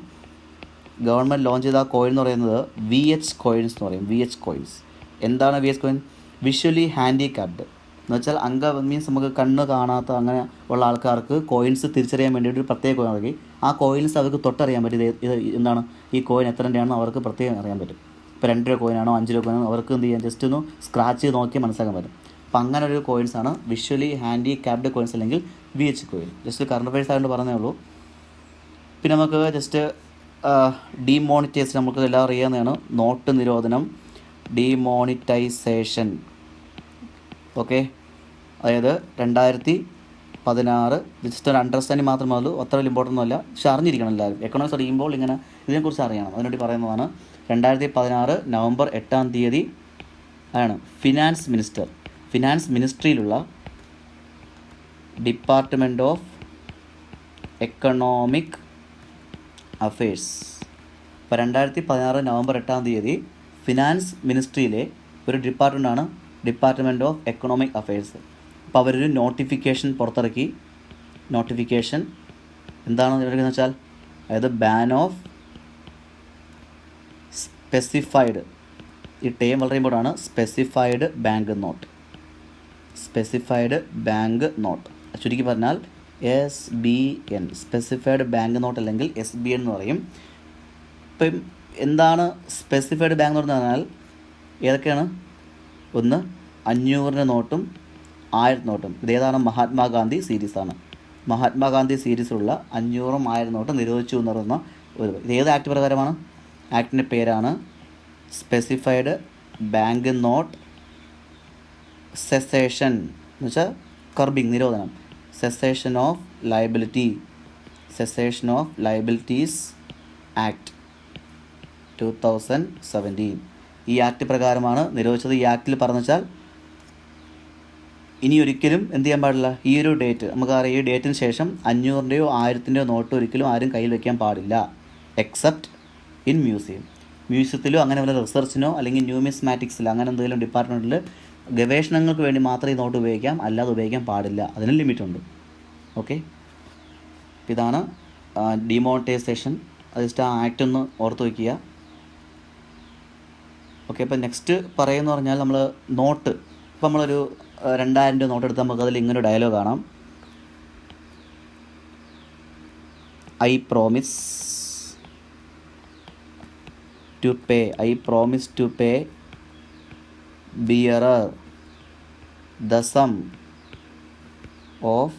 ഗവൺമെൻറ് ലോഞ്ച് ചെയ്ത ആ കോയിൻ എന്ന് പറയുന്നത് VH കോയിൻസ് എന്ന് പറയും. VH കോയിൻസ് എന്താണ് VH കോയിൻ? വിഷ്വലി ഹാൻഡിക്യാപ്ഡ് എന്ന് വെച്ചാൽ മീൻസ് നമുക്ക് കണ്ണ് കാണാത്ത അങ്ങനെ ഉള്ള ആൾക്കാർക്ക് കോയിൻസ് തിരിച്ചറിയാൻ വേണ്ടിയിട്ട് ഒരു പ്രത്യേക കോയിൻ ഇറക്കി. ആ കോയിൻസ് അവർക്ക് തൊട്ടറിയാൻ പറ്റും ഇത് എന്താണ്, ഈ കോയിൻ എത്രൻ്റെയാണെന്ന് അവർക്ക് പ്രത്യേകം അറിയാൻ പറ്റും. ഇപ്പോൾ 2 രൂപ കോയിനാണോ 5 രൂപ കോയിനാണോ അവർക്ക് എന്ത് ചെയ്യാൻ, ജസ്റ്റ് ഒന്ന് സ്ക്രാച്ച് ചെയ്ത് നോക്കി മനസ്സിലാക്കാൻ പറ്റും. അപ്പോൾ അങ്ങനെ ഒരു കോയിൻസാണ് വിഷ്വലി ഹാൻഡിക്യാപ്ഡ് കോയിൻസ് അല്ലെങ്കിൽ VH ജസ്റ്റ് കറണ്ട് അഫയേഴ്സ് ആയതുകൊണ്ട് പറഞ്ഞേ ഉള്ളൂ. പിന്നെ നമുക്ക് ജസ്റ്റ് ഡിമോണിറ്റൈസ് നമുക്ക് എല്ലാം അറിയാവുന്നതാണ്. നോട്ട് നിരോധനം, ഡിമോണിറ്റൈസേഷൻ. ഓക്കെ, അതായത് 2016 ജസ്റ്റ് ഒരു അണ്ടർസ്റ്റാൻഡിങ് മാത്രമേ ഉള്ളൂ, അത്ര വലിയ ഇമ്പോർട്ടൻ്റ് ഒന്നുമല്ല, പക്ഷെ അറിഞ്ഞിരിക്കണം എല്ലാവരും. എക്കണോമിക്സ് അറിയുമ്പോൾ ഇങ്ങനെ ഇതിനെക്കുറിച്ച് അറിയണം, അതിനുവേണ്ടി പറയുന്നതാണ്. 2016 നവംബർ 8 ആണ് ഫിനാൻസ് മിനിസ്ട്രിയിലുള്ള ഡിപ്പാർട്ട്മെൻറ്റ് ഓഫ് എക്കണോമിക് അഫയേഴ്സ്. ഇപ്പോൾ 2016 നവംബർ 8 ഫിനാൻസ് മിനിസ്ട്രിയിലെ ഒരു ഡിപ്പാർട്ട്മെൻറ്റാണ് ഡിപ്പാർട്ട്മെൻറ്റ് ഓഫ് എക്കണോമിക് അഫയേഴ്സ്. അപ്പോൾ അവരൊരു നോട്ടിഫിക്കേഷൻ പുറത്തിറക്കി. നോട്ടിഫിക്കേഷൻ എന്താണെന്ന് വെച്ചാൽ, അതായത് ബാൻ ഓഫ് സ്പെസിഫൈഡ്, ഈ ടേം വളരെ ഇമ്പോർട്ടൻ്റ് ആണ്, സ്പെസിഫൈഡ് ബാങ്ക് നോട്ട്. ചുരുക്കി പറഞ്ഞാൽ SBN, സ്പെസിഫൈഡ് ബാങ്ക് നോട്ട് അല്ലെങ്കിൽ SBN എന്ന് പറയും. ഇപ്പം എന്താണ് സ്പെസിഫൈഡ് ബാങ്ക് നോട്ട് എന്ന് പറഞ്ഞാൽ ഏതൊക്കെയാണ്? ഒന്ന് 500 നോട്ടും 1000 നോട്ടും. ഇതേതാണ്? മഹാത്മാഗാന്ധി സീരീസാണ്. മഹാത്മാഗാന്ധി സീരീസിലുള്ള 500ഉം 1000 നോട്ടും നിരോധിച്ചു എന്ന് പറയുന്ന ഒരു, ഇത് ഏത് ആക്ട് പ്രകാരമാണ്? ആക്ടിൻ്റെ പേരാണ് സ്പെസിഫൈഡ് ബാങ്ക് നോട്ട് സെസേഷൻ എന്ന് വെച്ചാൽ കർബിങ്, നിരോധനം. Cessation of liabilities act 2017. ഈ ആക്ട് പ്രകാരമാണ് നിരോധിച്ചത്. ഈ ആക്ടിൽ പറഞ്ഞു വെച്ചാൽ ഇനി ഒരിക്കലും എന്ത് ചെയ്യാൻ പാടില്ല, ഈ ഒരു ഡേറ്റ് നമുക്കറിയാം, ഈ ഡേറ്റിന് ശേഷം 500ൻ്റെയോ 1000ൻ്റെയോ നോട്ട് ഒരിക്കലും ആരും കയ്യിൽ വയ്ക്കാൻ പാടില്ല, എക്സെപ്റ്റ് ഇൻ മ്യൂസിയത്തിലോ അങ്ങനെ വല്ല റിസർച്ചിനോ അല്ലെങ്കിൽ ന്യൂമിസ്മാറ്റിക്സിലോ അങ്ങനെ എന്തെങ്കിലും ഡിപ്പാർട്ട്മെൻറ്റിൽ ഗവേഷണങ്ങൾക്ക് വേണ്ടി മാത്രമേ ഈ നോട്ട് ഉപയോഗിക്കാം, അല്ലാതെ ഉപയോഗിക്കാൻ പാടില്ല. അതിന് ലിമിറ്റുണ്ട്. ഓക്കെ, ഇതാണ് ഡിമോണിറ്റൈസേഷൻ. അത് ജസ്റ്റ് ആ ആക്ട് ഒന്ന് ഓർത്ത് വയ്ക്കുക. ഓക്കെ, അപ്പോൾ നെക്സ്റ്റ് പറയുമെന്ന് പറഞ്ഞാൽ നമ്മൾ നോട്ട്, ഇപ്പോൾ നമ്മളൊരു 2000 രൂപ നോട്ട് എടുത്താൽ നമുക്ക് അതിൽ ഇങ്ങനെ ഡയലോഗ് കാണാം. I promise to pay bearer the sum of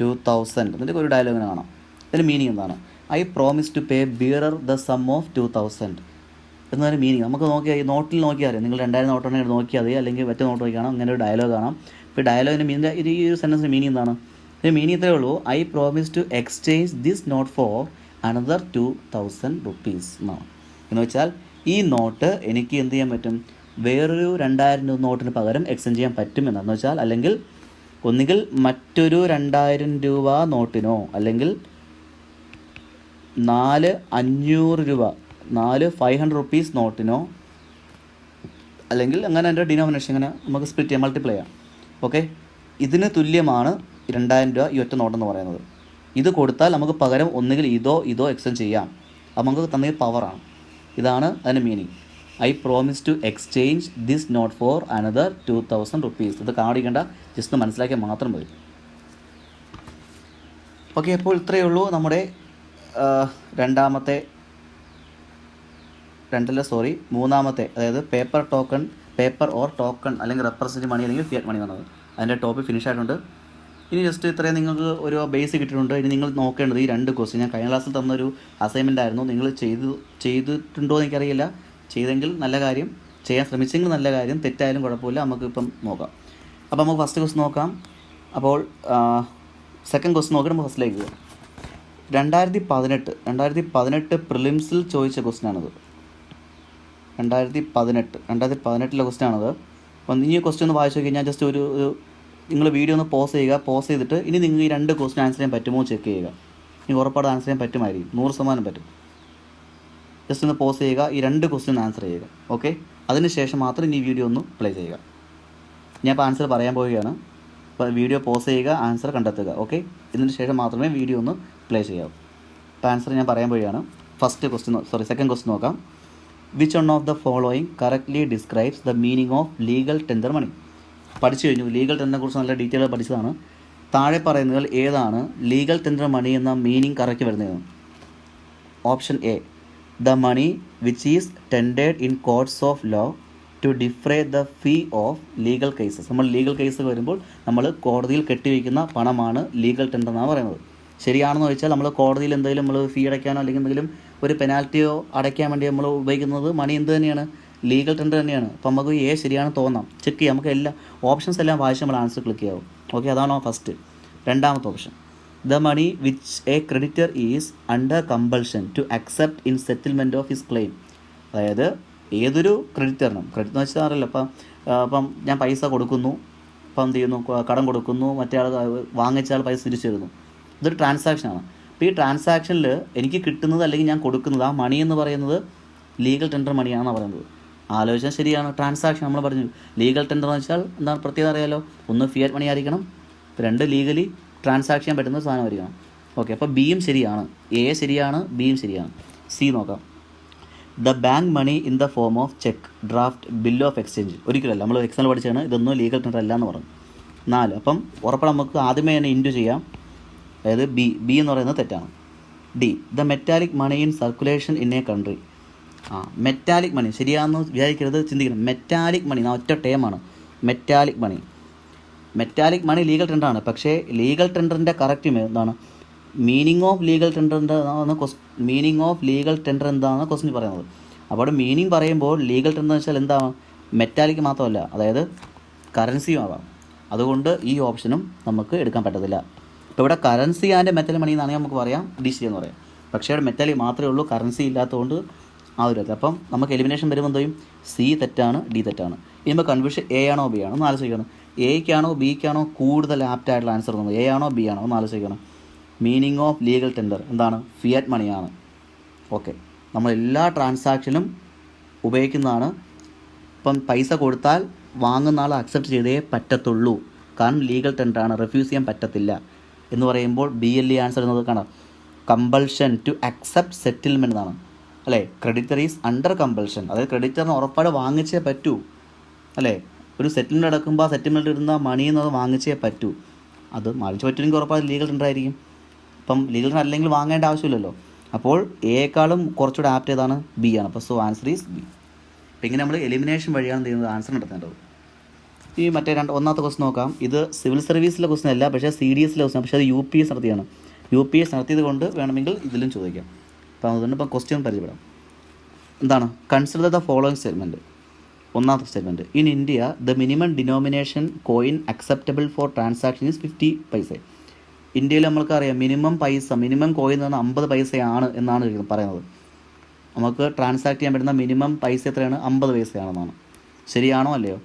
2000. ഇതിൻ്റെ ഒരു ഡയലോഗിന് കാണാം. ഇതിൻ്റെ മീനിങ് എന്താണ്? I promise to pay bearer the sum of 2000 എന്നൊരു മീനിങ് നമുക്ക് നോക്കിയാൽ, ഈ നോട്ടിൽ നോക്കിയാൽ അറിയാം. നിങ്ങൾ 2000 നോട്ടുണ്ടെങ്കിൽ നോക്കിയാൽ മതി, അല്ലെങ്കിൽ മറ്റേ നോട്ട് നോക്കി കാണാം. അങ്ങനെ ഒരു ഡയലോഗ് കാണാം. ഇപ്പോൾ ഡയലോഗിൻ്റെ മീനിങ്, ഈ ഒരു സെൻറ്റൻസിൻ്റെ മീനിങ് എന്താണ്? ഇതിൻ്റെ മീനിങ് ഇത്രയേ ഉള്ളൂ, I promise to exchange this note for another 2000 rupees എന്നാണ്. എന്ന് വെച്ചാൽ ഈ നോട്ട് എനിക്ക് എന്ത് ചെയ്യാൻ പറ്റും, വേറൊരു 2000 രൂപ നോട്ടിന് പകരം എക്സ്ചേഞ്ച് ചെയ്യാൻ പറ്റുമെന്നാന്ന് വെച്ചാൽ, അല്ലെങ്കിൽ ഒന്നുകിൽ മറ്റൊരു 2000 രൂപ നോട്ടിനോ, അല്ലെങ്കിൽ 4 500 രൂപ 500 rupees നോട്ടിനോ, അല്ലെങ്കിൽ അങ്ങനെ എൻ്റെ ഡിനോമിനേഷൻ ഇങ്ങനെ നമുക്ക് സ്പ്ലിറ്റ് ചെയ്യാം, മൾട്ടിപ്ലൈ ചെയ്യാം. ഓക്കെ, ഇതിന് തുല്യമാണ് 2000 രൂപ ഈ ഒറ്റ നോട്ടെന്ന് പറയുന്നത്. ഇത് കൊടുത്താൽ നമുക്ക് പകരം ഒന്നുകിൽ ഇതോ എക്സ്ചേഞ്ച് ചെയ്യാം. അത് നമുക്ക് തന്ന പവറാണ്. ഇതാണ് അതിൻ്റെ meaning. I promise to exchange this note for another 2000 rupees. ഇത് കാണിക്കേണ്ട, ജസ്റ്റ് മനസ്സിലാക്കിയാൽ മാത്രം മതി. ഓക്കെ, അപ്പോൾ ഇത്രയേ ഉള്ളൂ നമ്മുടെ മൂന്നാമത്തെ, അതായത് പേപ്പർ ഓർ ടോക്കൺ അല്ലെങ്കിൽ റെപ്രസെൻറ്റേറ്റീവ് മണി അല്ലെങ്കിൽ ഫിയറ്റ് മണി എന്നുള്ളത്. അതിൻ്റെ ടോപ്പിക് ഫിനിഷ് ആയിട്ടുണ്ട്. ഇനി ജസ്റ്റ് ഇത്രയും നിങ്ങൾക്ക് ഒരു ബേസ് കിട്ടിയിട്ടുണ്ട്. ഇനി നിങ്ങൾ നോക്കേണ്ടത് ഈ 2 ക്വസ്റ്റ്യൻ ഞാൻ കഴിഞ്ഞ ക്ലാസ്സിൽ തന്നൊരു അസൈൻമെൻ്റ് ആയിരുന്നു. നിങ്ങൾ ചെയ്തിട്ടുണ്ടോ എന്ന് എനിക്കറിയില്ല. ചെയ്തെങ്കിൽ നല്ല കാര്യം, ചെയ്യാൻ ശ്രമിച്ചെങ്കിൽ നല്ല കാര്യം, തെറ്റായാലും കുഴപ്പമില്ല. നമുക്കിപ്പം നോക്കാം. അപ്പോൾ നമുക്ക് ഫസ്റ്റ് ക്വസ്റ്റ്യൻ നോക്കാം. അപ്പോൾ സെക്കൻഡ് ക്വസ്റ്റ്യൻ നോക്കിയിട്ട് നമുക്ക് ഫസ്റ്റിലേക്ക് പോകാം. 2018 പ്രിലിംസിൽ ചോദിച്ച ക്വസ്റ്റ്യനാണിത്. 2018 ക്വസ്റ്റ്യനാണിത്. അപ്പം ഈ ക്വസ്റ്റ്യൻ ഒന്ന് വായിച്ചു കഴിഞ്ഞാൽ ജസ്റ്റ് ഒരു നിങ്ങൾ വീഡിയോ ഒന്ന് പോസ് ചെയ്തിട്ട് ഇനി നിങ്ങൾ ഈ 2 ക്വസ്റ്റ്യൻ ആൻസർ ചെയ്യാൻ പറ്റുമോ ചെക്ക് ചെയ്യുക. ഇനി ഉറപ്പാട് ആൻസർ ചെയ്യാൻ പറ്റുമായിരിക്കും, 100% പറ്റും. ജസ്റ്റ് ഒന്ന് പോസ് ചെയ്യുക, ഈ 2 ക്വസ്റ്റ്യൻ ആൻസർ ചെയ്യുക. ഓക്കെ, അതിനുശേഷം മാത്രം ഈ വീഡിയോ ഒന്ന് പ്ലേ ചെയ്യുക. ഞാൻ ഇപ്പോൾ ആൻസർ പറയാൻ പോവുകയാണ്. അപ്പോൾ വീഡിയോ പോസ് ചെയ്യുക, ആൻസർ കണ്ടെത്തുക. ഓക്കെ, ഇതിന് ശേഷം മാത്രമേ വീഡിയോ ഒന്ന് പ്ലേ ചെയ്യാവൂ. ഇപ്പോൾ ആൻസർ ഞാൻ പറയാൻ പോവുകയാണ്. സെക്കൻഡ് ക്വസ്റ്റ്യൻ നോക്കാം. Which one of the following correctly describes the meaning of legal tender money? പഠിച്ചു കഴിഞ്ഞു. ലീഗൽ ടെൻഡറിനെ കുറിച്ച് നല്ല ഡീറ്റെയിൽ പഠിച്ചതാണ്. താഴെ പറയുന്നതിൽ ഏതാണ് ലീഗൽ ടെൻഡർ മണി എന്ന മീനിങ് കറക്റ്റ് വരുന്നത്? Option A, the money which is tendered in courts of law to defray the fee of legal cases. നമ്മൾ ലീഗൽ കേസ് വരുമ്പോൾ നമ്മൾ കോടതിയിൽ കെട്ടിവയ്ക്കുന്ന പണമാണ് ലീഗൽ ടെൻഡർ എന്നാണ് പറയുന്നത്. ശരിയാണെന്ന് ചോദിച്ചാൽ നമ്മൾ കോടതിയിൽ എന്തെങ്കിലും നമ്മൾ ഫീ അടയ്ക്കാനോ അല്ലെങ്കിൽ എന്തെങ്കിലും ഒരു പെനാൽറ്റിയോ അടയ്ക്കാൻ വേണ്ടി നമ്മൾ ഉപയോഗിക്കുന്നത് മണി എന്ത് തന്നെയാണ്, ലീഗൽ ടെൻഡർ തന്നെയാണ്. അപ്പോൾ നമുക്ക് ശരിയാണെന്ന് തോന്നാം, ചെക്ക് ചെയ്യാം. നമുക്ക് എല്ലാ ഓപ്ഷൻസ് എല്ലാം വായിച്ച് നമ്മൾ ആൻസർ ക്ലിക്ക് ചെയ്യാവും. ഓക്കെ, അതാണോ ഫസ്റ്റ്. രണ്ടാമത്തെ option, the money which a creditor is under compulsion to accept in settlement of his claim. അതായത് ഏതൊരു ക്രെഡിറ്ററിനും, ക്രെഡിറ്റ് എന്ന് വെച്ചാൽ അറിയില്ല, അപ്പം ഞാൻ പൈസ കൊടുക്കുന്നു, അപ്പം എന്ത് ചെയ്യുന്നു, കടം കൊടുക്കുന്നു, മറ്റേ ആൾ വാങ്ങിച്ച ആൾ പൈസ തിരിച്ചു തരുന്നു. ഇതൊരു ട്രാൻസാക്ഷനാണ്. അപ്പോൾ ഈ ട്രാൻസാക്ഷനിൽ എനിക്ക് കിട്ടുന്നത് അല്ലെങ്കിൽ ഞാൻ കൊടുക്കുന്നത് ആ മണി എന്ന് പറയുന്നത് ലീഗൽ ടെൻഡർ മണിയാണെന്നാണ് പറയുന്നത്. ആലോചിച്ചാൽ ശരിയാണ്. ട്രാൻസാക്ഷൻ നമ്മൾ പറഞ്ഞു, ലീഗൽ ടെൻഡർ എന്ന് വെച്ചാൽ എന്താണ് പ്രത്യേകത അറിയാലോ, ഒന്ന് ഫിയറ്റ് മണി ആയിരിക്കണം, രണ്ട് ലീഗലി ട്രാൻസാക്ഷൻ ചെയ്യാൻ പറ്റുന്ന സാധനമായിരിക്കണം. ഓക്കെ, അപ്പോൾ ബിയും ശരിയാണ്, എ ശരിയാണ്, ബിയും ശരിയാണ്. സി നോക്കാം, the bank money in the form of cheque, draft, bill of exchange. ഒരിക്കലല്ല, നമ്മൾ എക്സാമിൽ പഠിച്ചാണ് ഇതൊന്നും ലീഗൽ ടെൻഡർ അല്ല എന്ന് പറഞ്ഞു. 4, അപ്പം ഉറപ്പാണ് നമുക്ക് ആദ്യമേ തന്നെ ഇൻറ്റു ചെയ്യാം. അതായത് ബി എന്ന് പറയുന്നത് തെറ്റാണ്. D, the metallic money in circulation in a country. Metallic money ശരിയാണെന്ന് വിചാരിക്കരുത്, ചിന്തിക്കണം. മെറ്റാലിക് മണി ഒറ്റ ടേമാണ് metallic money. Metallic money legal ടെൻഡറാണ്. പക്ഷേ ലീഗൽ ടെൻഡറിൻ്റെ കറക്റ്റ് എന്താണ്, മീനിങ് ഓഫ് ലീഗൽ ടെൻഡറിൻ്റെ മീനിങ് ഓഫ് ലീഗൽ ടെൻഡർ എന്താണെന്ന് ക്വസ്റ്റ്യൻ പറയുന്നത്. അപ്പോൾ മീനിങ് പറയുമ്പോൾ ലീഗൽ ടെൻഡർ എന്ന് വെച്ചാൽ എന്താണ്, മെറ്റാലിക് മാത്രമല്ല, അതായത് കറൻസിയും ആവാം. അതുകൊണ്ട് ഈ ഓപ്ഷനും നമുക്ക് എടുക്കാൻ പറ്റത്തില്ല. ഇപ്പോൾ ഇവിടെ കറൻസി ആൻഡ് മെറ്റൽ മണി എന്നാണെങ്കിൽ നമുക്ക് പറയാം, ഡി സി എന്ന് പറയാം. പക്ഷേ ഇവിടെ മെറ്റാലിക് മാത്രമേ ഉള്ളൂ, കറൻസി ഇല്ലാത്തതുകൊണ്ട് ആ ഒരു അപ്പം നമുക്ക് എലിമിനേഷൻ വരുമ്പോൾ എന്തെയും, സി തെറ്റാണ്, ഡി തെറ്റാണ്. ഇനിയിപ്പോൾ കൺഫ്യൂഷൻ എ ആണോ ബി ആണോ എന്ന് ആലോചിക്കണം. എയ്ക്കാണോ ബിക്കാണോ കൂടുതൽ ആപ്റ്റ് ആയിട്ടുള്ള ആൻസർ തന്നത്, എ ആണോ ബി ആണോ എന്ന് ആലോചിക്കണം. മീനിങ് ഓഫ് ലീഗൽ ടെൻഡർ എന്താണ്, ഫിയറ്റ് മണിയാണ്. ഓക്കെ, നമ്മൾ എല്ലാ ട്രാൻസാക്ഷനും ഉപയോഗിക്കുന്നതാണ്. ഇപ്പം പൈസ കൊടുത്താൽ വാങ്ങുന്ന ആൾ അക്സെപ്റ്റ് ചെയ്തേ പറ്റത്തുള്ളൂ, കാരണം ലീഗൽ ടെൻഡറാണ്, റിഫ്യൂസ് ചെയ്യാൻ പറ്റത്തില്ല എന്ന് പറയുമ്പോൾ ബി എൽ ഇ ആൻസർ എന്നത് കാണാം, കമ്പൾഷൻ ടു അക്സെപ്റ്റ് സെറ്റിൽമെൻറ്റ് എന്നാണ് അല്ലേ. ക്രെഡിറ്റർ ഈസ് അണ്ടർ കമ്പൾഷൻ, അതായത് ക്രെഡിറ്ററിന് ഉറപ്പാട് വാങ്ങിച്ചേ പറ്റൂ അല്ലേ. ഒരു സെറ്റിൽമെൻറ്റ് നടക്കുമ്പോൾ ആ സെറ്റിൽമെൻറ്റ് ഇടുന്ന മണി എന്നത് വാങ്ങിച്ചേ പറ്റൂ. അത് വാങ്ങിച്ച് പറ്റുമെങ്കിൽ ഉറപ്പാട് ലീഗൽ ടെൻഡർ ആയിരിക്കും. ഇപ്പം ലീഗൽ ടെൻഡർ അല്ലെങ്കിൽ വാങ്ങേണ്ട ആവശ്യമില്ലല്ലോ. അപ്പോൾ എയേക്കാളും കുറച്ചുകൂടെ ആപ്റ്റ് ഏതാണ്, ബി ആണ്. അപ്പോൾ സോ ആൻസർ ഈസ് ബി. അപ്പോൾ ഇങ്ങനെ നമ്മൾ എലിമിനേഷൻ വഴിയാണ് ചെയ്യുന്നത് ആൻസർ നടത്തേണ്ടത്. ഈ മറ്റേ ഒന്നാമത്തെ ക്വസ്റ്റൻ നോക്കാം. ഇത് സിവിൽ സർവീസിലെ ക്വസ്റ്റൻ അല്ല, പക്ഷേ സി ഡി എസിലെ ക്വസ്റ്റൻ, പക്ഷേ അത് യു പി എസ് നടത്തിയാണ്. യു പി എസ് നടത്തിയത് കൊണ്ട് വേണമെങ്കിൽ ഇതിലും ചോദിക്കാം. അപ്പോൾ അതുകൊണ്ട് ഇപ്പം ക്വസ്റ്റ്യൻ പരിചയപ്പെടാം. എന്താണ്, കൺസിഡർ ദ ഫോളോയിങ് സ്റ്റേറ്റ്മെൻറ്റ്. ഒന്നാമത്തെ statement, in India the minimum denomination coin acceptable for transaction is 50 പൈസ. ഇന്ത്യയിൽ നമ്മൾക്കറിയാം മിനിമം കോയിൻ എന്ന് പറഞ്ഞാൽ 50 പൈസയാണ് എന്നാണ് പറയുന്നത്. നമുക്ക് ട്രാൻസാക്ട് ചെയ്യാൻ പറ്റുന്ന മിനിമം പൈസ എത്രയാണ്, 50 പൈസയാണെന്നാണ്. ശരിയാണോ അല്ലയോ?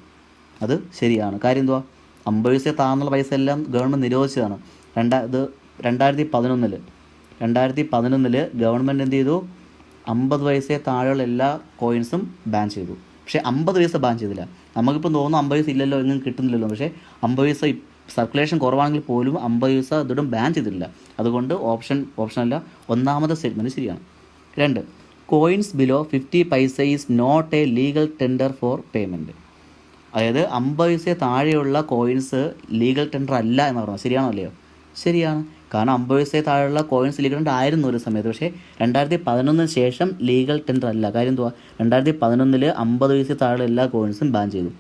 അത് ശരിയാണ്. കാര്യം എന്തുവാ, 50 പൈസ താഴ്ന്നുള്ള പൈസ എല്ലാം ഗവൺമെൻറ് നിരോധിച്ചതാണ്. 2011 ഗവൺമെൻറ് എന്ത് ചെയ്തു, 50 പൈസ താഴെയുള്ള എല്ലാ കോയിൻസും ബാൻ ചെയ്തു. പക്ഷേ 50 പൈസ ബാൻ ചെയ്തില്ല. നമുക്കിപ്പോൾ തോന്നുന്നു 50 പൈസ ഇല്ലല്ലോ, എങ്ങും കിട്ടുന്നില്ലല്ലോ. പക്ഷേ 50 പൈസ സർക്കുലേഷൻ കുറവാണെങ്കിൽ പോലും 50 പൈസ ഇതും ബാൻ ചെയ്തിട്ടില്ല. അതുകൊണ്ട് ഓപ്ഷനല്ല, ഒന്നാമത്തെ സ്റ്റേറ്റ്മെൻറ്റ് ശരിയാണ്. 2, coins below 50 paise is not a legal tender for payment. അതായത് 50 പൈസ താഴെയുള്ള കോയിൻസ് ലീഗൽ ടെൻഡർ അല്ല എന്ന് പറഞ്ഞത്. ശരിയാണോ അല്ലയോ? ശരിയാണ്. കാരണം 50 പൈസ താഴെയുള്ള കോയിൻസ് ലീഗൽ ടെൻഡർ ആയിരുന്നു ഒരു സമയത്ത്. പക്ഷേ 2011 ശേഷം ലീഗൽ ടെൻഡർ അല്ല. കാര്യം എന്തുവാ, 2011 50 പൈസ താഴെയുള്ള എല്ലാ കോയിൻസും ബാൻ ചെയ്തു.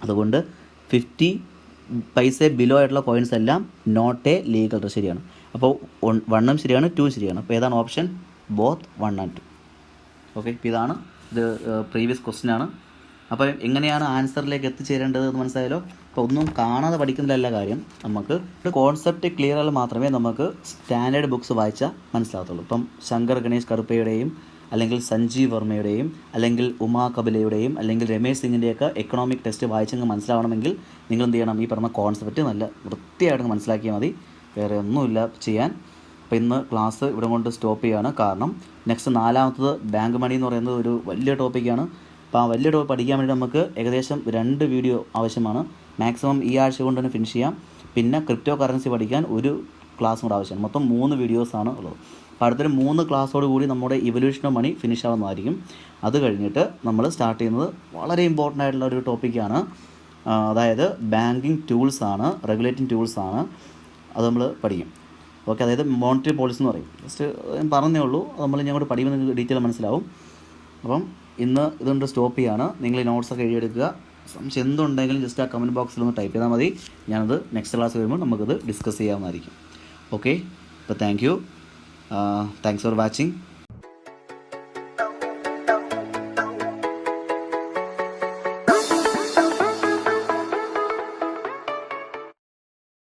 അതുകൊണ്ട് 50 പൈസ ബിലോ ആയിട്ടുള്ള കോയിൻസ് എല്ലാം നോട്ട് എ ലീഗൽ ടെൻഡർ. ശരിയാണ്. അപ്പോൾ 1 ശരിയാണ്, 2 ശരിയാണ്. അപ്പോൾ ഏതാണ് ഓപ്ഷൻ, ബോത്ത് 1 and 2. ഓക്കെ, ഇപ്പോൾ ഇതാണ് ഇത് പ്രീവിയസ് ക്വസ്റ്റ്യൻ ആണ്. അപ്പോൾ എങ്ങനെയാണ് ആൻസറിലേക്ക് എത്തിച്ചേരേണ്ടത് എന്ന് മനസ്സിലായാലോ. അപ്പോൾ ഒന്നും കാണാതെ പഠിക്കുന്നില്ല കാര്യം. നമുക്ക് കോൺസെപ്റ്റ് ക്ലിയർ ആയാൽ മാത്രമേ നമുക്ക് സ്റ്റാൻഡേർഡ് ബുക്സ് വായിച്ചാൽ മനസ്സിലാകത്തുള്ളൂ. ഇപ്പം ശങ്കർ ഗണേഷ് കറുപ്പയുടെയും അല്ലെങ്കിൽ സഞ്ജീവ് വർമ്മയുടെയും അല്ലെങ്കിൽ ഉമാ കപിലയുടെയും അല്ലെങ്കിൽ രമേശ് സിംഗിൻ്റെയൊക്കെ എക്കണോമിക് ടെസ്റ്റ് വായിച്ചെങ്കിൽ മനസ്സിലാവണമെങ്കിൽ നിങ്ങൾ എന്ത് ചെയ്യണം, ഈ പറഞ്ഞ കോൺസെപ്റ്റ് നല്ല വൃത്തിയായിട്ട് മനസ്സിലാക്കിയാൽ മതി. വേറെ ഒന്നുമില്ല ചെയ്യാൻ. അപ്പോൾ ഇന്ന് ക്ലാസ് ഇവിടെ കൊണ്ട് സ്റ്റോപ്പ് ചെയ്യുകയാണ്. കാരണം നെക്സ്റ്റ് 4ാമത്തത് ബാങ്ക് മണി എന്ന് പറയുന്നത് ഒരു വലിയ ടോപ്പിക്കാണ്. അപ്പോൾ ആ വലിയ ടോപ്പിക് പഠിക്കാൻ വേണ്ടി നമുക്ക് ഏകദേശം 2 വീഡിയോ ആവശ്യമാണ്. മാക്സിമം ഈ ആഴ്ച കൊണ്ട് തന്നെ ഫിനിഷ് ചെയ്യാം. പിന്നെ ക്രിപ്റ്റോ കറൻസി പഠിക്കാൻ ഒരു ക്ലാസ് കൂടെ ആവശ്യമാണ്. മൊത്തം 3 വീഡിയോസാണ് ഉള്ളത്. അപ്പോൾ അടുത്തൊരു 3 ക്ലാസ്സോട് കൂടി നമ്മുടെ ഇവല്യൂഷൻ ഓഫ് മണി ഫിനിഷ് ആവുന്നതായിരിക്കും. അത് കഴിഞ്ഞിട്ട് നമ്മൾ സ്റ്റാർട്ട് ചെയ്യുന്നത് വളരെ ഇമ്പോർട്ടൻ്റ് ആയിട്ടുള്ള ഒരു ടോപ്പിക്കാണ്. അതായത് ബാങ്കിങ് ടൂൾസാണ്, റെഗുലേറ്റിംഗ് ടൂൾസാണ്. അത് നമ്മൾ പഠിക്കും. ഓക്കെ, അതായത് മോണിറ്ററി പോളിസി എന്ന് പറയും. ജസ്റ്റ് ഞാൻ പറഞ്ഞേ ഉള്ളൂ. നമ്മൾ ഞങ്ങോട്ട് പഠിക്കുമ്പോൾ നിങ്ങൾക്ക് ഡീറ്റെയിൽ മനസ്സിലാവും. അപ്പം ഇന്ന് ഇതുകൊണ്ട് സ്റ്റോപ്പ് ചെയ്യാണ്. നിങ്ങൾ ഈ നോട്ട്സൊക്കെ എഴുതിയെടുക്കുക. സംശയം എന്തുണ്ടെങ്കിലും ജസ്റ്റ് ആ കമൻറ്റ് ബോക്സിലൊന്ന് ടൈപ്പ് ചെയ്താൽ മതി. ഞാനത് നെക്സ്റ്റ് ക്ലാസ് വരുമ്പോൾ നമുക്കത് ഡിസ്കസ് ചെയ്യാവുന്നതായിരിക്കും. ഓക്കെ, അപ്പോൾ താങ്ക്സ് ഫോർ വാച്ചിങ്.